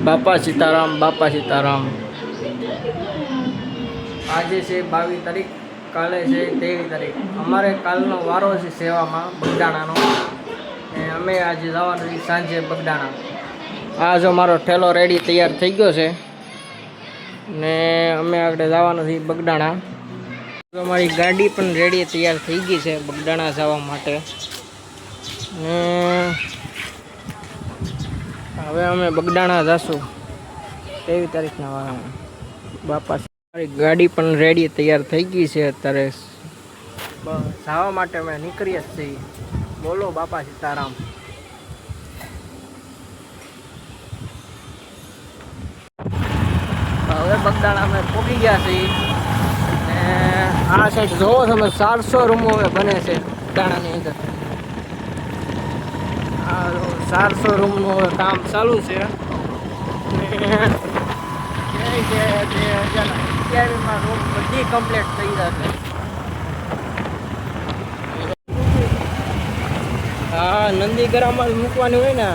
બાપા સીતારામ, બાપા સીતારામ. આજે છે 22 તારીખ, કાલે છે 23 તારીખ. અમારે કાલનો વારો છે સેવામાં બગદાણાનો. અમે આજે જવાનું છે સાંજે બગદાણા. આ જો મારો ઠેલો રેડી તૈયાર થઈ ગયો છે ને અમે આગળ જવાનું છે બગદાણા. અમારી ગાડી પણ રેડી તૈયાર થઈ ગઈ છે બગદાણા જવા માટે. ને હવે અમે બગદાણા જશું 23 તારીખના વાળામાં. બાપા મારી ગાડી પણ રેડી તૈયાર થઈ ગઈ છે. અત્યારે જવા માટે અમે નીકળીએ જ છીએ. બોલો બાપા સીતારામ. હવે બગદાણા અમે પહોંચી ગયા છીએ ને આ સાઈડ જોવો તમે 400 રૂમો હવે બને છે બગદાણાની અંદર. 400 રૂમનું હવે કામ ચાલુ છે. 2027માં રૂમ બધી કમ્પ્લીટ થઈ જશે. હા, નંદીગ્રામમાં જ મૂકવાની હોય ને.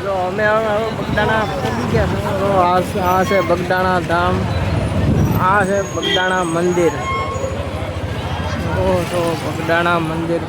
તો અમે હવે બગદાણા પહોંચી ગયા છે. આ છે બગદાણા ધામ, આ છે બગદાણા મંદિર. તો બગદાણા મંદિર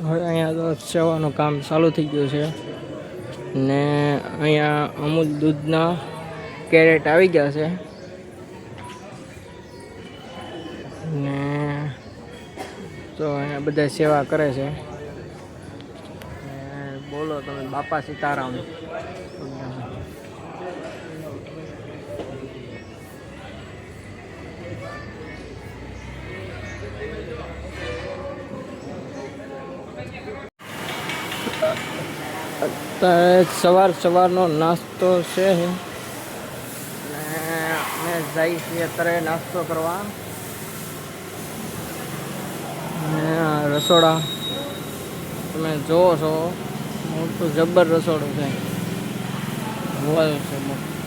હવે અહીંયા તો સેવાનું કામ ચાલુ થઈ ગયું છે ને અહીંયા અમૂલ દૂધના કેરેટ આવી ગયા છે ને તો અહીંયા બધા સેવા કરે છે. બોલો તમે બાપા સીતારામ. અત્યારે સવારનો નાસ્તો છે ને અમે જઈએ છીએ અત્યારે નાસ્તો કરવા. રસોડા તમે જોવો છો, મોટું જબર રસોડું છે. હોલ છે મોટું.